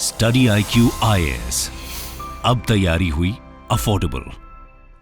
Study IQ IAS, अब तैयारी हुई अफोर्डेबल।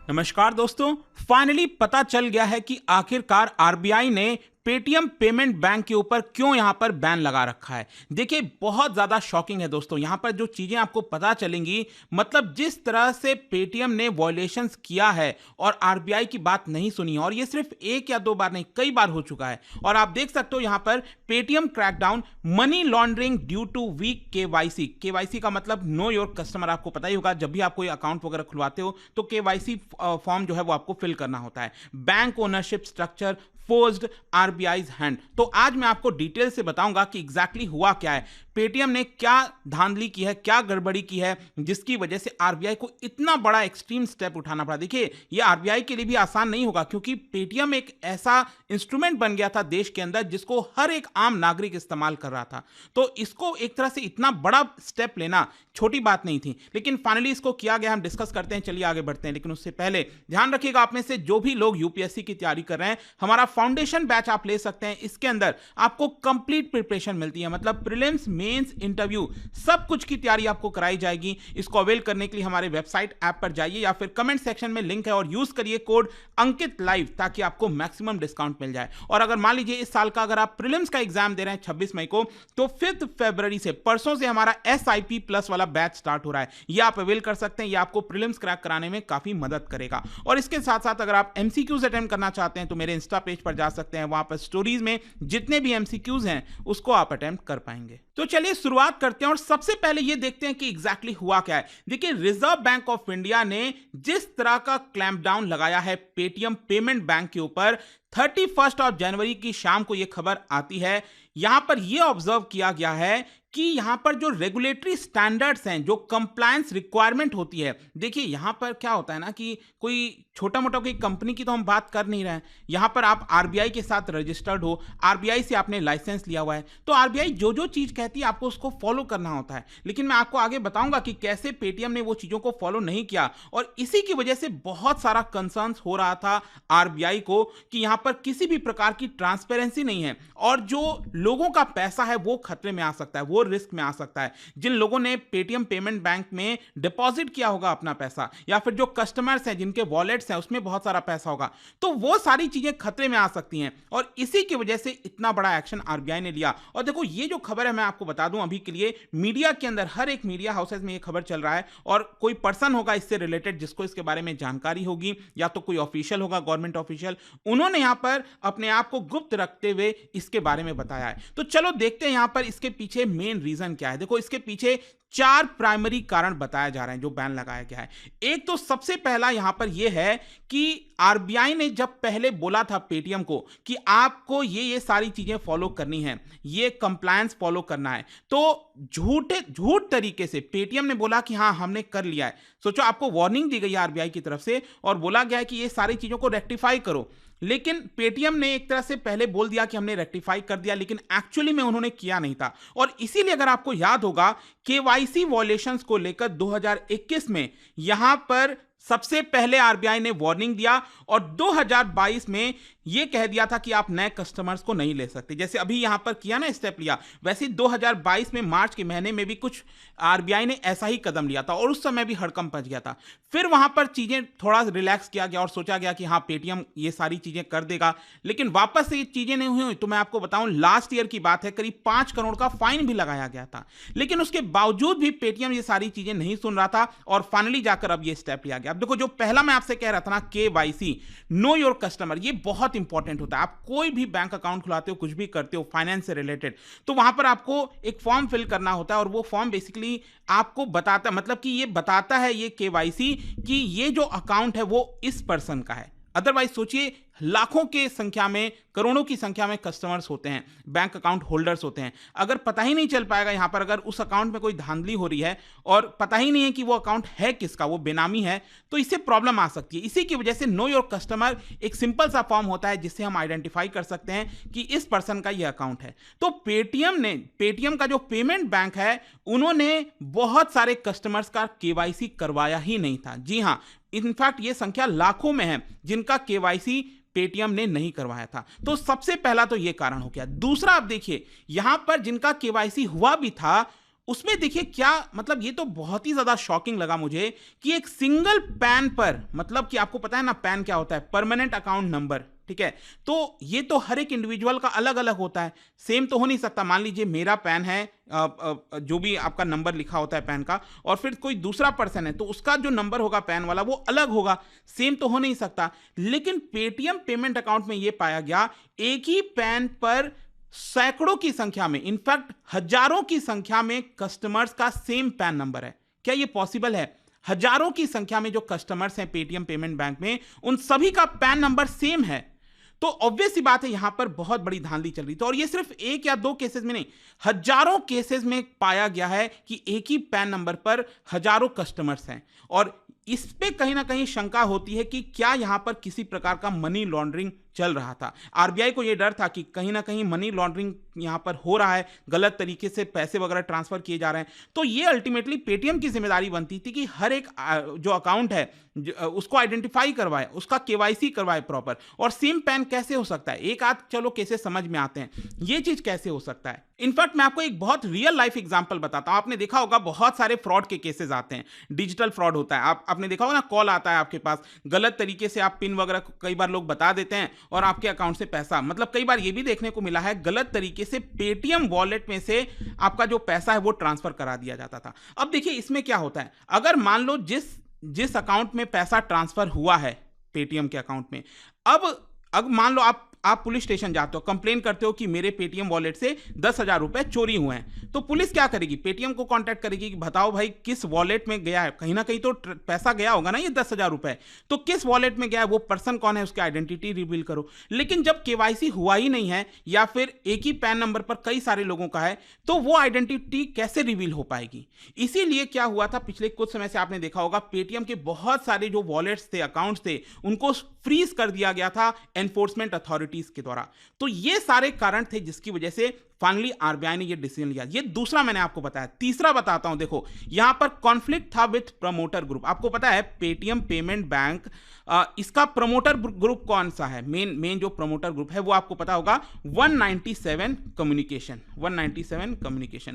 नमस्कार दोस्तों, फाइनली पता चल गया है कि आखिरकार आरबीआई ने पेटीएम पेमेंट बैंक के ऊपर क्यों यहां पर बैन लगा रखा है। देखिए, बहुत ज्यादा शॉकिंग है दोस्तों। यहां पर जो चीजें आपको पता चलेंगी, मतलब जिस तरह से पेटीएम ने वॉयलेशंस किया है और आरबीआई की बात नहीं सुनी, और ये सिर्फ एक या दो बार नहीं, कई बार हो चुका है। और आप देख सकते हो यहां पर Paytm crackdown, money laundering due to weak KYC. KYC का मतलब नो योर कस्टमर, आपको पता ही होगा। जब भी आप कोई अकाउंट वगैरह खुलवाते हो तो केवाईसी फॉर्म जो है वो आपको फिल करना होता है। Bank ownership structure forced RBI's hand. तो आज मैं आपको डिटेल से बताऊंगा कि एग्जैक्टली हुआ क्या है, पेटीएम ने क्या धांधली की है, क्या गड़बड़ी की है, जिसकी वजह से आरबीआई को इतना बड़ा एक्सट्रीम स्टेप उठाना पड़ा। देखिए, ये आरबीआई के लिए भी आसान नहीं होगा, क्योंकि पेटीएम एक ऐसा इंस्ट्रूमेंट बन गया था देश के अंदर जिसको हर एक आम नागरिक इस्तेमाल कर रहा था। तो इसको एक तरह से इतना बड़ा स्टेप लेना छोटी बात नहीं थी, लेकिन फाइनली इसको किया गया। हम डिस्कस करते हैं, चलिए आगे बढ़ते हैं। लेकिन उससे पहले ध्यान रखिएगा, आप में से जो भी लोग यूपीएससी की तैयारी कर रहे हैं, हमारा फाउंडेशन बैच आप ले सकते हैं। इसके अंदर आपको कंप्लीट प्रिपरेशन मिलती है, मतलब प्रीलिम्स, मेंस, इंटरव्यू, सब कुछ की तैयारी आपको कराई जाएगी। इसको अवेल करने के लिए हमारे वेबसाइट ऐप पर जाइए या फिर कमेंट सेक्शन में लिंक है और यूज करिए कोड अंकित लाइव, ताकि आपको मैक्सिमम डिस्काउंट मिल जाए। और अगर मान लीजिए इस साल का अगर आप प्रीलिम्स का एग्जाम दे रहे हैं 26 मई को, तो 5 फरवरी से, परसों से हमारा SIP प्लस वाला बैच स्टार्ट हो रहा है। ये आप अवेल कर सकते हैं, ये आपको प्रीलिम्स क्रैक कराने में काफी मदद करेगा। और इसके साथ साथ अगर आप MCQs अटेम्प्ट करना चाहते हैं तो मेरे इंस्टा पेज पर जा सकते हैं, वहां पर स्टोरीज में जितने भी MCQs हैं उसको आप अटेम्प्ट कर पाएंगे। तो चलिए शुरुआत करते हैं और सबसे पहले ये देखते हैं कि एग्जैक्टली हुआ क्या है। देखिए, रिजर्व बैंक ऑफ इंडिया ने जिस तरह का क्लैंपडाउन लगाया है पेटीएम पेमेंट बैंक के ऊपर, 31 जनवरी की शाम को यह खबर आती है। यहां पर यह ऑब्जर्व किया गया है कि यहां पर जो रेगुलेटरी स्टैंडर्ड्स हैं, जो कंप्लायंस रिक्वायरमेंट होती है, देखिए यहां पर क्या होता है ना कि कोई छोटा मोटा कोई कंपनी की तो हम बात कर नहीं रहे हैं। यहां पर आप आरबीआई के साथ रजिस्टर्ड हो, आरबीआई से आपने लाइसेंस लिया हुआ है, तो आरबीआई जो जो चीज कहती है आपको उसको फॉलो करना होता है। लेकिन मैं आपको आगे बताऊंगा कि कैसे पेटीएम ने वो चीजों को फॉलो नहीं किया, और इसी की वजह से बहुत सारा कंसर्न्स हो रहा था आरबीआई को कि यहां पर किसी भी प्रकार की ट्रांसपेरेंसी नहीं है, और जो लोगों का पैसा है वो खतरे में आ सकता है, वो रिस्क में आ सकता है। जिन लोगों ने पेटीएम पेमेंट बैंक में डिपॉजिट किया होगा अपना पैसा, या फिर जो कस्टमर्स हैं जिनके वॉलेट्स हैं उसमें बहुत सारा पैसा होगा, तो वो सारी चीजें खतरे में आ सकती हैं। और इसी की वजह से इतना बड़ा एक्शन आरबीआई ने लिया। और देखो, ये जो खबर है मैं आपको बता दूं अभी के लिए, मीडिया के अंदर हर एक मीडिया हाउसेस में ये खबर चल रहा है, और कोई पर्सन होगा इससे रिलेटेड जिसको इसके बारे में जानकारी होगी, या तो कोई ऑफिशियल होगा, गवर्नमेंट ऑफिशियल, उन्होंने यहां पर अपने आप को गुप्त रखते हुए इसके बारे में बताया है। तो चलो देखते हैं यहां पर इसके पीछे मेन रीजन क्या है। देखो, इसके पीछे 4 प्राइमरी कारण बताए जा रहे हैं जो बैन लगाया गया है। एक तो सबसे पहला यहां पर यह है कि आरबीआई ने जब पहले बोला था पेटीएम को कि आपको ये सारी चीजें फॉलो करनी है, ये कंप्लायंस फॉलो करना है, तो झूठ तरीके से पेटीएम ने बोला कि हाँ हमने कर लिया है। सोचो, आपको वार्निंग दी गई है आरबीआई की तरफ से और बोला गया है कि ये सारी चीजों को रेक्टिफाई करो, लेकिन पेटीएम ने एक तरह से पहले बोल दिया कि हमने रेक्टिफाई कर दिया, लेकिन एक्चुअली में उन्होंने किया नहीं था। और इसीलिए अगर आपको याद होगा, केवाईसी वॉयलेशंस को लेकर 2021 में यहां पर सबसे पहले आरबीआई ने वार्निंग दिया, और 2022 में यह कह दिया था कि आप नए कस्टमर्स को नहीं ले सकते। जैसे अभी यहां पर किया ना स्टेप लिया, वैसे 2022 में मार्च के महीने में भी कुछ आरबीआई ने ऐसा ही कदम लिया था, और उस समय भी हड़कंप मच गया था। फिर वहां पर चीजें थोड़ा रिलैक्स किया गया और सोचा गया कि हाँ पेटीएम ये सारी चीजें कर देगा, लेकिन वापस से ये चीजें नहीं हुई। तो मैं आपको बताऊं, लास्ट ईयर की बात है, करीब 5 करोड़ का फाइन भी लगाया गया था, लेकिन उसके बावजूद भी पेटीएम ये सारी चीजें नहीं सुन रहा था, और फाइनली जाकर अब ये स्टेप लिया गया। अब देखो, जो पहला मैं आपसे कह रहा था ना, केवाईसी, नो योर कस्टमर, ये बहुत इंपॉर्टेंट होता है। आप कोई भी बैंक अकाउंट खुलाते हो, कुछ भी करते हो फाइनेंस से रिलेटेड, तो वहां पर आपको एक फॉर्म फिल करना होता है, और वो फॉर्म बेसिकली आपको बताता, मतलब कि ये बताता है ये केवाईसी कि ये जो अकाउंट है वो इस पर्सन का है। अदरवाइज सोचिए, लाखों के संख्या में, करोड़ों की संख्या में कस्टमर्स होते हैं, बैंक अकाउंट होल्डर्स होते हैं। अगर पता ही नहीं चल पाएगा यहां पर, अगर उस अकाउंट में कोई धांधली हो रही है और पता ही नहीं है कि वो अकाउंट है किसका, वो बेनामी है, तो इससे प्रॉब्लम आ सकती है। इसी की वजह से नो योर कस्टमर एक सिंपल सा फॉर्म होता है जिससे हम आइडेंटिफाई कर सकते हैं कि इस पर्सन का ये अकाउंट है। तो पेटीएम का जो पेमेंट बैंक है, उन्होंने बहुत सारे कस्टमर्स का केवाईसी करवाया ही नहीं था। जी हां, इनफैक्ट ये संख्या लाखों में है जिनका केवाईसी पेटीएम ने नहीं करवाया था। तो सबसे पहला तो यह कारण हो गया। दूसरा, आप देखिए, यहां पर जिनका केवाईसी हुआ भी था उसमें देखिए क्या मतलब, ये तो बहुत ही ज्यादा शॉकिंग लगा मुझे कि एक सिंगल पैन पर, मतलब कि आपको पता है ना पैन क्या होता है, परमानेंट अकाउंट नंबर, ठीक है। तो ये तो हर एक इंडिविजुअल का अलग अलग होता है, सेम तो हो नहीं सकता। मान लीजिए मेरा पैन है, जो भी आपका नंबर लिखा होता है पैन का, और फिर कोई दूसरा पर्सन है तो उसका जो नंबर होगा पैन वाला वो अलग होगा, सेम तो हो नहीं सकता। लेकिन पेटीएम पेमेंट अकाउंट में ये पाया गया एक ही पैन पर सैकड़ों की संख्या में, इनफैक्ट हजारों की संख्या में कस्टमर्स का सेम पैन नंबर है। क्या ये पॉसिबल है? हजारों की संख्या में जो कस्टमर्स हैं पेटीएम पेमेंट बैंक में, उन सभी का पैन नंबर सेम है। तो ऑब्वियस सी बात है यहां पर बहुत बड़ी धांधली चल रही थी, और ये सिर्फ एक या दो केसेस में नहीं, हजारों केसेस में पाया गया है कि एक ही पैन नंबर पर हजारों कस्टमर्स हैं। और इस पे कहीं ना कहीं शंका होती है कि क्या यहां पर किसी प्रकार का मनी लॉन्ड्रिंग चल रहा था। आरबीआई को यह डर था कि कहीं ना कहीं मनी लॉन्ड्रिंग यहां पर हो रहा है, गलत तरीके से पैसे वगैरह ट्रांसफर किए जा रहे हैं। तो ये अल्टीमेटली पेटीएम की जिम्मेदारी बनती थी कि हर एक जो अकाउंट है उसको आइडेंटिफाई करवाए, उसका केवाईसी करवाए प्रॉपर। और सेम पैन कैसे हो सकता है? एक आध चलो केसेस समझ में आते हैं, ये चीज कैसे हो सकता है? इनफैक्ट मैं आपको एक बहुत रियल लाइफ एग्जांपल बताता हूं। आपने देखा होगा बहुत सारे फ्रॉड के केसेस आते हैं, डिजिटल फ्रॉड होता है। आपने देखा होगा ना, कॉल आता है आपके पास, गलत तरीके से आप पिन वगैरह कई बार लोग बता देते हैं और आपके अकाउंट से पैसा, मतलब कई बार ये भी देखने को मिला है गलत तरीके से पेटीएम वॉलेट में से आपका जो पैसा है वो ट्रांसफर करा दिया जाता था। अब देखिए इसमें क्या होता है, अगर मान लो जिस अकाउंट में पैसा ट्रांसफर हुआ है पेटीएम के अकाउंट में, अब मान लो आप पुलिस स्टेशन जाते हो, कंप्लेन करते हो कि मेरे पेटीएम वॉलेट से 10,000 रुपए चोरी हुए हैं, तो पुलिस क्या करेगी? पेटीएम को कांटेक्ट करेगी कि बताओ भाई किस वॉलेट में गया है, कहीं ना कहीं तो पैसा गया होगा ना ये 10,000 रुपए, तो किस वॉलेट में गया है, वो पर्सन कौन है, उसकी आइडेंटिटी रिवील करो। लेकिन जब केवाईसी हुआ ही नहीं है या फिर एक ही पैन नंबर पर कई सारे लोगों का है, तो वो आइडेंटिटी कैसे रिवील हो पाएगी? इसीलिए क्या हुआ था, पिछले कुछ समय से आपने देखा होगा पेटीएम के बहुत सारे जो वॉलेट्स थे, अकाउंट्स थे, उनको फ्रीज कर दिया गया था एनफोर्समेंट अथॉरिटीज के द्वारा। तो ये सारे कारण थे जिसकी वजह से फाइनली आरबीआई ने ये डिसीजन लिया। ये दूसरा मैंने आपको बताया। तीसरा बताता हूं, देखो यहां पर कॉन्फ्लिक्ट था विथ प्रमोटर ग्रुप। आपको पता है पेटीएम पेमेंट बैंक, इसका प्रमोटर ग्रुप कौन सा है? मेन जो प्रमोटर ग्रुप है वो आपको पता होगा 197 कम्युनिकेशन,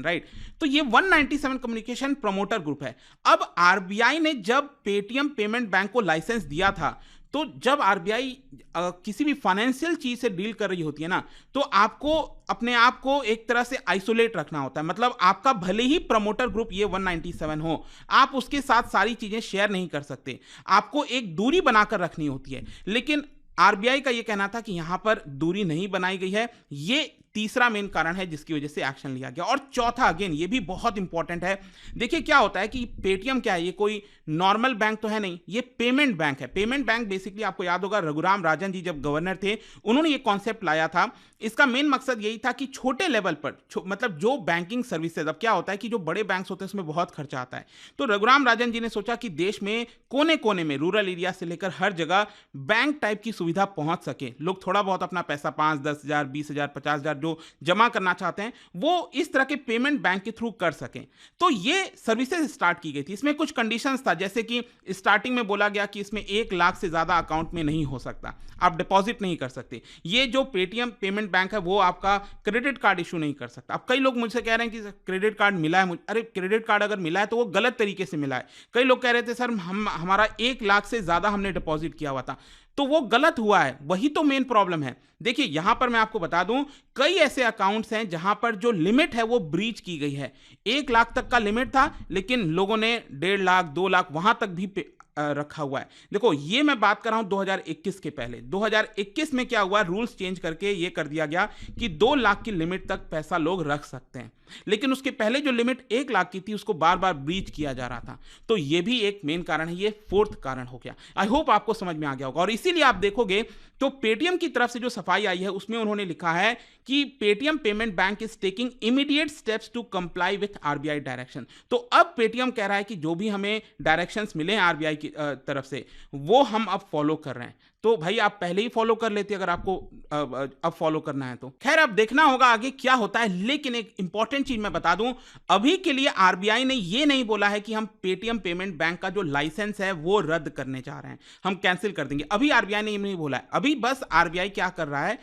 राइट। तो ये 197 कम्युनिकेशन प्रमोटर ग्रुप है। अब आरबीआई ने जब पेटीएम पेमेंट बैंक को लाइसेंस दिया था, तो जब आरबीआई किसी भी फाइनेंशियल चीज से डील कर रही होती है ना, तो आपको अपने आप को एक तरह से आइसोलेट रखना होता है। मतलब आपका भले ही प्रमोटर ग्रुप ये 197 हो, आप उसके साथ सारी चीजें शेयर नहीं कर सकते, आपको एक दूरी बनाकर रखनी होती है। लेकिन आरबीआई का यह कहना था कि यहां पर दूरी नहीं बनाई गई है। ये तीसरा मेन कारण है जिसकी वजह से एक्शन लिया गया। और चौथा, अगेन ये भी बहुत इंपॉर्टेंट है। देखिए क्या होता है कि पेटीएम क्या है, ये कोई नॉर्मल बैंक तो है नहीं, ये पेमेंट बैंक है। पेमेंट बैंक बेसिकली आपको याद होगा रघुराम राजन जी जब गवर्नर थे, उन्होंने ये कॉन्सेप्ट लाया था। इसका मेन मकसद यही था कि छोटे लेवल पर मतलब जो बैंकिंग सर्विसेज, अब क्या होता है कि जो बड़े बैंक्स होते हैं उसमें बहुत खर्चा आता है, तो रघुराम राजन जी ने सोचा कि देश में कोने कोने में, रूरल एरिया से लेकर हर जगह बैंक टाइप की सुविधा पहुंच सके। लोग थोड़ा बहुत अपना पैसा 5, 10,000, 20,000, 50,000 जो जमा करना चाहते हैं वो इस तरह के पेमेंट बैंक के थ्रू कर सकें। तो ये सर्विसेज स्टार्ट की गई थी। इसमें कुछ कंडीशंस था, जैसे कि स्टार्टिंग में बोला गया कि इसमें 1 लाख से ज्यादा अकाउंट में नहीं हो सकता, आप डिपॉजिट नहीं कर सकते। ये जो पेटीएम पेमेंट बैंक है वो आपका क्रेडिट कार्ड इशू नहीं कर सकता। अब कई लोग मुझसे कह रहे हैं कि क्रेडिट कार्ड मिला है मुझे। अरे क्रेडिट कार्ड अगर मिला है तो वो गलत तरीके से मिला है। कई लोग कह रहे थे सर हमारा 1 लाख से ज्यादा हमने डिपॉजिट किया हुआ था, तो वो गलत हुआ है। वही तो मेन प्रॉब्लम है। देखिए यहां पर मैं आपको बता दूं, कई ऐसे अकाउंट्स हैं जहां पर जो लिमिट है वो ब्रीच की गई है। 1 लाख तक का लिमिट था, लेकिन लोगों ने 1.5 लाख, 2 लाख वहां तक भी रखा हुआ है। देखो ये मैं बात कर रहा हूं 2021 के पहले। 2021 में क्या हुआ, रूल्स चेंज करके ये कर दिया गया कि 2 लाख की लिमिट तक पैसा लोग रख सकते हैं, लेकिन उसके पहले जो लिमिट 1 लाख की थी उसको बार बार ब्रीच किया जा रहा था। तो ये भी एक मेन कारण है, ये 4th कारण हो गया। आई होप आपको समझ में आ गया होगा। और इसीलिए आप देखोगे तो पेटीएम की तरफ से जो सफाई आई है उसमें उन्होंने लिखा है कि Paytm payment bank is taking immediate steps to comply with RBI direction. तो अब पेटीएम कह रहा है कि जो भी हमें डायरेक्शंस मिले हैं आरबीआई की तरफ से वो हम अब फॉलो कर रहे हैं। तो भाई आप पहले ही फॉलो कर लेते अगर आपको अब फॉलो करना है तो। खैर अब देखना होगा आगे क्या होता है, लेकिन एक इंपॉर्टेंट चीज मैं बता दूं, अभी के लिए आरबीआई ने ये नहीं बोला है कि हम पेटीएम पेमेंट बैंक का जो लाइसेंस है वो रद्द करने जा रहे हैं, हम कैंसिल कर देंगे। अभी आरबीआई ने ये नहीं बोला है। अभी बस आरबीआई क्या कर रहा है,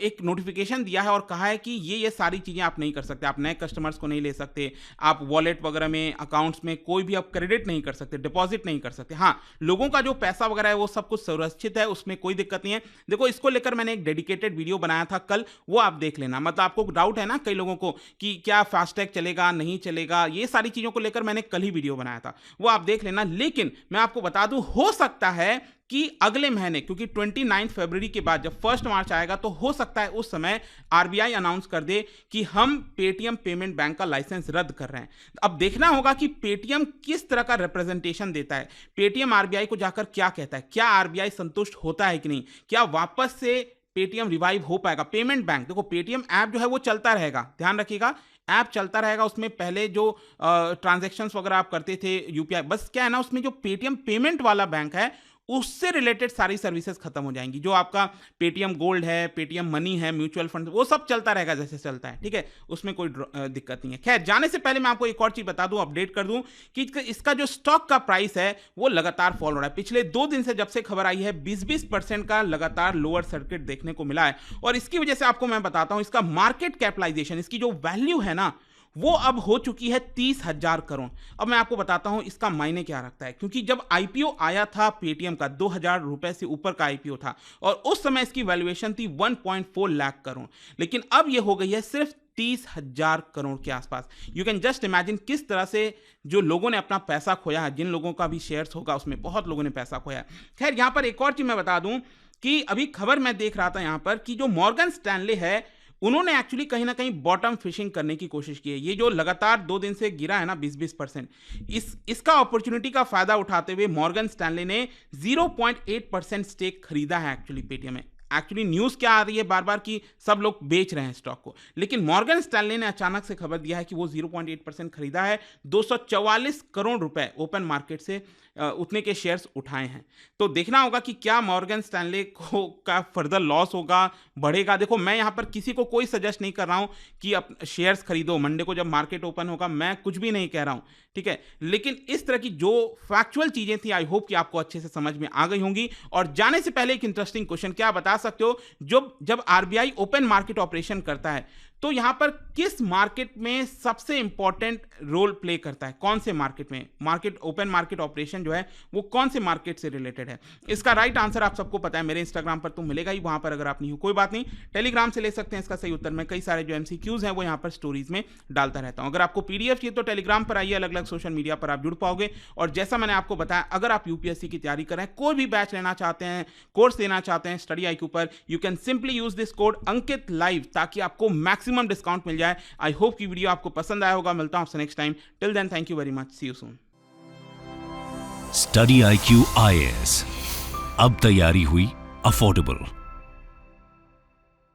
एक नोटिफिकेशन दिया है और कहा है कि ये सारी चीजें आप नहीं कर सकते, आप नए कस्टमर्स को नहीं ले सकते, आप वॉलेट वगैरह में, अकाउंट्स में कोई भी आप क्रेडिट नहीं कर सकते, डिपॉजिट नहीं कर सकते। हाँ, लोगों का जो पैसा वगैरह है वो सब कुछ सुरक्षित है, उसमें कोई दिक्कत नहीं है। देखो इसको लेकर मैंने एक डेडिकेटेड वीडियो बनाया था कल, वो आप देख लेना। मतलब आपको डाउट है ना कई लोगों को कि क्या फास्टैग चलेगा नहीं चलेगा, ये सारी चीजों को लेकर मैंने कल ही वीडियो बनाया था, वो आप देख लेना। लेकिन मैं आपको बता दूं, हो सकता है कि अगले महीने, क्योंकि 29 फरवरी के बाद जब 1 मार्च आएगा तो हो सकता है उस समय आरबीआई अनाउंस कर दे कि हम पेटीएम पेमेंट बैंक का लाइसेंस रद्द कर रहे हैं। अब देखना होगा कि पेटीएम किस तरह का रिप्रेजेंटेशन देता है, पेटीएम आरबीआई को जाकर क्या कहता है, क्या आरबीआई संतुष्ट होता है कि नहीं, क्या वापस से पेटीएम रिवाइव हो पाएगा। पेमेंट बैंक, देखो पेटीएम ऐप जो है वो चलता रहेगा, ध्यान रखिएगा, ऐप चलता रहेगा। उसमें पहले जो ट्रांजैक्शंस वगैरह आप करते थे यूपीआई, बस क्या है ना, उसमें जो पेटीएम पेमेंट वाला बैंक है उससे रिलेटेड सारी सर्विसेज खत्म हो जाएंगी। जो आपका पेटीएम गोल्ड है, पेटीएम मनी है, म्यूचुअल फंड, वो सब चलता रहेगा जैसे चलता है, ठीक है, उसमें कोई दिक्कत नहीं है। खैर जाने से पहले मैं आपको एक और चीज बता दूं, अपडेट कर दूं कि इसका जो स्टॉक का प्राइस है वो लगातार फॉल हो रहा है। पिछले 2 दिन से जब से खबर आई है 20% का लगातार लोअर सर्किट देखने को मिला है, और इसकी वजह से आपको मैं बताता हूं, इसका मार्केट कैपिटलाइजेशन, इसकी जो वैल्यू है ना, वो अब हो चुकी है 30,000 करोड़। अब मैं आपको बताता हूं इसका मायने क्या रखता है, क्योंकि जब आईपीओ आया था पेटीएम का, 2,000 रुपए से ऊपर का आईपीओ था, और उस समय इसकी वैल्यूएशन थी 1.4 लाख करोड़, लेकिन अब ये हो गई है सिर्फ 30,000 करोड़ के आसपास। यू कैन जस्ट इमेजिन किस तरह से जो लोगों ने अपना पैसा खोया है, जिन लोगों का भी शेयर्स होगा उसमें बहुत लोगों ने पैसा खोया है। खैर यहां पर एक और चीज मैं बता दूं कि अभी खबर मैं देख रहा था यहां पर कि जो मॉर्गन स्टैनले है, उन्होंने एक्चुअली कहीं ना कहीं बॉटम फिशिंग करने की कोशिश की है। ये जो लगातार 2 दिन से गिरा है ना 20%, इसका अपॉर्चुनिटी का फायदा उठाते हुए मॉर्गन स्टैनले ने 0.8% स्टेक खरीदा है एक्चुअली पेटीएम में। एक्चुअली न्यूज़ क्या आ रही है बार बार कि सब लोग बेच रहे हैं स्टॉक को, लेकिन मॉर्गन स्टैनले ने अचानक से खबर दिया है कि वो 0.8% खरीदा है, 244 करोड़ रुपए ओपन मार्केट से उतने के शेयर्स उठाए हैं। तो देखना होगा कि क्या मॉर्गन स्टैनले को का फर्दर लॉस होगा, बढ़ेगा। देखो मैं यहाँ पर किसी को कोई सजेस्ट नहीं कर रहा हूँ कि आप शेयर्स खरीदो, मंडे को जब मार्केट ओपन होगा, मैं कुछ भी नहीं कह रहा हूँ, ठीक है, लेकिन इस तरह की जो फैक्चुअल चीजें थी, आई होप कि आपको अच्छे से समझ में आ गई होंगी। और जाने से पहले एक इंटरेस्टिंग क्वेश्चन, क्या बता सकते हो, जब आरबीआई ओपन मार्केट ऑपरेशन करता है तो यहां पर किस मार्केट में सबसे इंपॉर्टेंट रोल प्ले करता है, कौन से मार्केट में, मार्केट ओपन मार्केट ऑपरेशन जो है वो कौन से मार्केट से रिलेटेड है? इसका राइट आंसर आप सबको पता है, मेरे इंस्टाग्राम पर तो मिलेगा ही, वहां पर अगर आप नहीं हो कोई बात नहीं, टेलीग्राम से ले सकते हैं इसका सही उत्तर। मैं कई सारे जो एमसीक्यूज हैं वो यहाँ पर स्टोरीज में डालता रहता हूँ। अगर आपको पीडीएफ चाहिए तो टेलीग्राम पर आइए, अलग अलग सोशल मीडिया पर आप जुड़ पाओगे। और जैसा मैंने आपको बताया, अगर आप यूपीएससी की तैयारी कर रहे हैं, कोई भी बैच लेना चाहते हैं, कोर्स लेना चाहते हैं स्टडी IQ पर, you can simply use this code Ankit live, ताकि आपको मैक्सिमम डिस्काउंट मिल जाए। आई होप की वीडियो आपको पसंद आया होगा। मिलता हूं आपसे next time. Till then thank you very much, see you soon. Study IQ IAS, अब तैयारी हुई अफोर्डेबल।